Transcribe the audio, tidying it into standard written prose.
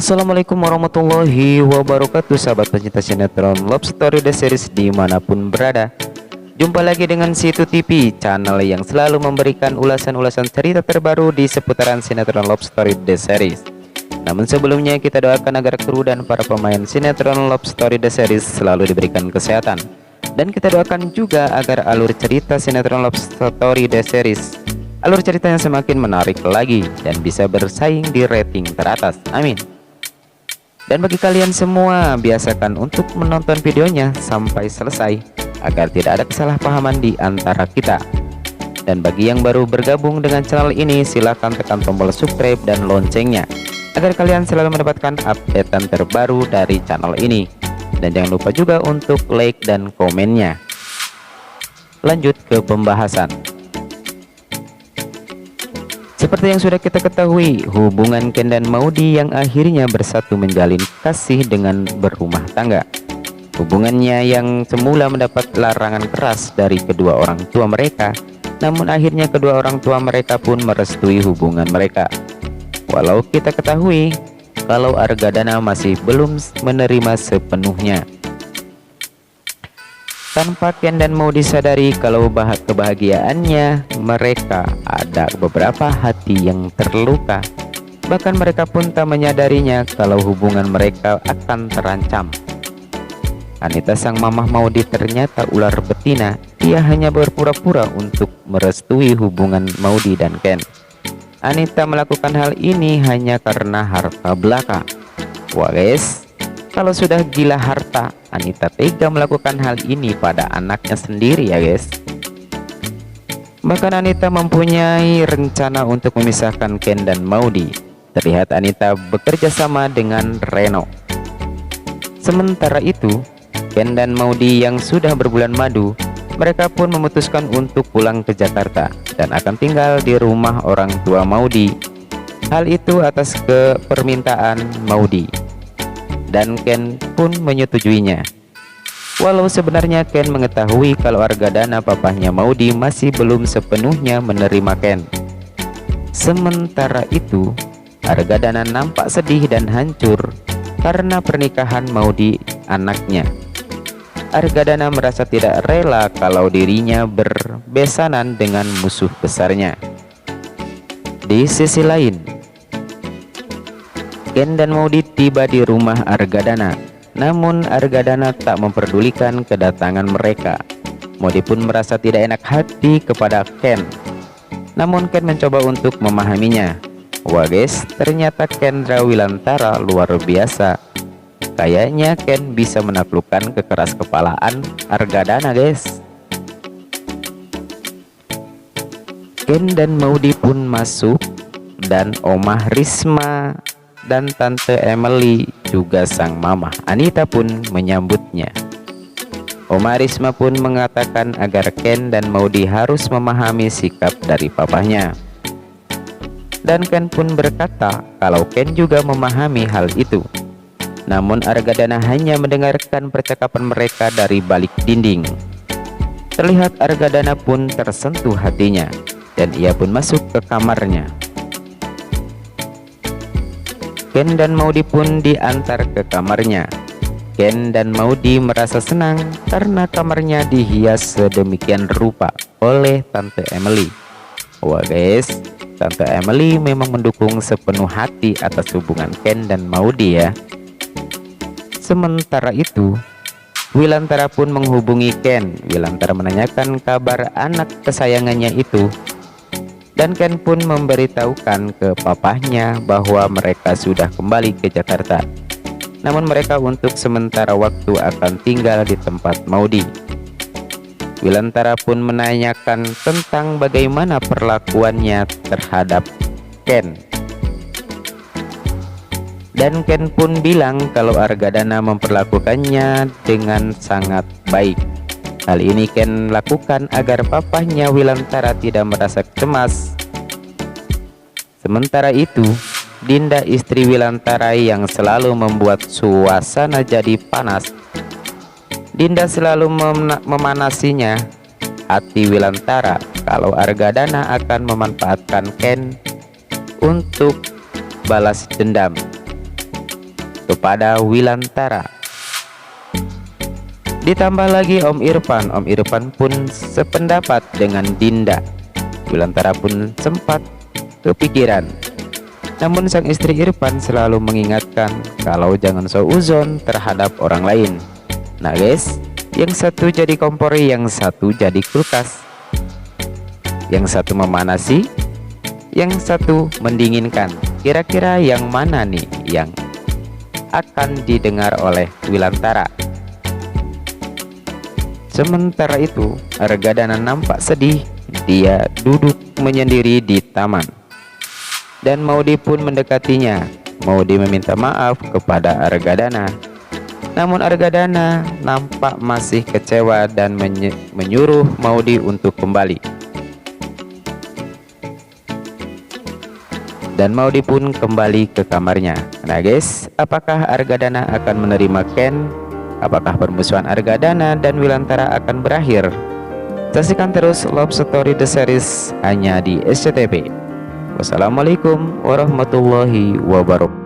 Assalamualaikum warahmatullahi wabarakatuh, sahabat pencinta sinetron Love Story The Series dimanapun berada. Jumpa lagi dengan Situ TV, channel yang selalu memberikan ulasan-ulasan cerita terbaru di seputaran sinetron Love Story The Series. Namun sebelumnya kita doakan agar kru dan para pemain sinetron Love Story The Series selalu diberikan kesehatan. Dan kita doakan juga agar alur cerita sinetron Love Story The Series, alur ceritanya semakin menarik lagi dan bisa bersaing di rating teratas. Amin. Dan bagi kalian semua, biasakan untuk menonton videonya sampai selesai agar tidak ada kesalahpahaman di antara kita. Dan bagi yang baru bergabung dengan channel ini, silahkan tekan tombol subscribe dan loncengnya agar kalian selalu mendapatkan updatean terbaru dari channel ini. Dan jangan lupa juga untuk like dan komennya. Lanjut ke pembahasan. Seperti yang sudah kita ketahui, hubungan Ken dan Maudy yang akhirnya bersatu menjalin kasih dengan berumah tangga. Hubungannya yang semula mendapat larangan keras dari kedua orang tua mereka, namun akhirnya kedua orang tua mereka pun merestui hubungan mereka. Walau kita ketahui kalau Argadana masih belum menerima sepenuhnya. Tanpa Ken dan Maudy sadari kalau kebahagiaannya mereka, ada beberapa hati yang terluka. Bahkan mereka pun tak menyadarinya kalau hubungan mereka akan terancam. Anita sang mamah Maudy ternyata ular betina. Ia hanya berpura-pura untuk merestui hubungan Maudy dan Ken. Anita melakukan hal ini hanya karena harta belaka. Wah guys, kalau sudah gila harta, Anita tega melakukan hal ini pada anaknya sendiri ya guys. Bahkan Anita mempunyai rencana untuk memisahkan Ken dan Maudy. Terlihat Anita bekerja sama dengan Reno. Sementara itu, Ken dan Maudy yang sudah berbulan madu, mereka pun memutuskan untuk pulang ke Jakarta dan akan tinggal di rumah orang tua Maudy. Hal itu atas permintaan Maudy. Dan Ken pun menyetujuinya. Walau sebenarnya Ken mengetahui kalau Argadana papahnya Maudy masih belum sepenuhnya menerima Ken. Sementara itu, Argadana nampak sedih dan hancur karena pernikahan Maudy anaknya. Argadana merasa tidak rela kalau dirinya berbesanan dengan musuh besarnya. Di sisi lain, Ken dan Maudy tiba di rumah Argadana. Namun Argadana tak memperdulikan kedatangan mereka. Maudy pun merasa tidak enak hati kepada Ken. Namun Ken mencoba untuk memahaminya. Wah guys, ternyata Kendra Wilantara luar biasa. Kayaknya Ken bisa menaklukkan kekeras kepalaan Argadana guys. Ken dan Maudy pun masuk dan Omah Risma dan Tante Emily juga sang mamah Anita pun menyambutnya. Oma Risma pun mengatakan agar Ken dan Maudy harus memahami sikap dari papahnya. Dan Ken pun berkata kalau Ken juga memahami hal itu. Namun Argadana hanya mendengarkan percakapan mereka dari balik dinding. Terlihat Argadana pun tersentuh hatinya dan ia pun masuk ke kamarnya. Ken dan Maudy pun diantar ke kamarnya. Ken dan Maudy merasa senang karena kamarnya dihias sedemikian rupa oleh Tante Emily. Wah guys, Tante Emily memang mendukung sepenuh hati atas hubungan Ken dan Maudy ya. Sementara itu, Wilantara pun menghubungi Ken. Wilantara menanyakan kabar anak kesayangannya itu. Dan Ken pun memberitahukan ke papahnya bahwa mereka sudah kembali ke Jakarta. Namun mereka untuk sementara waktu akan tinggal di tempat Maudy. Wilantara pun menanyakan tentang bagaimana perlakuannya terhadap Ken. Dan Ken pun bilang kalau Argadana memperlakukannya dengan sangat baik. Hal ini Ken lakukan agar papahnya Wilantara tidak merasa cemas. Sementara itu, Dinda istri Wilantara yang selalu membuat suasana jadi panas. Dinda selalu memanasinya hati Wilantara kalau Argadana akan memanfaatkan Ken untuk balas dendam. kepada Wilantara. Ditambah lagi Om Irfan pun sependapat dengan Dinda. Wilantara pun sempat kepikiran. Namun sang istri Irfan selalu mengingatkan kalau jangan seuzon terhadap orang lain. Nah guys, yang satu jadi kompor, yang satu jadi kulkas. Yang satu memanasi, yang satu mendinginkan. Kira-kira yang mana nih yang akan didengar oleh Wilantara? Sementara itu, Argadana nampak sedih. Dia duduk menyendiri di taman. Dan Maudi pun mendekatinya. Maudi meminta maaf kepada Argadana. Namun Argadana nampak masih kecewa dan menyuruh Maudi untuk kembali. Dan Maudi pun kembali ke kamarnya. Nah guys, apakah Argadana akan menerima Ken? Apakah permusuhan Argadana dan Wilantara akan berakhir? Saksikan terus Love Story The Series hanya di SCTV. Wassalamualaikum warahmatullahi wabarakatuh.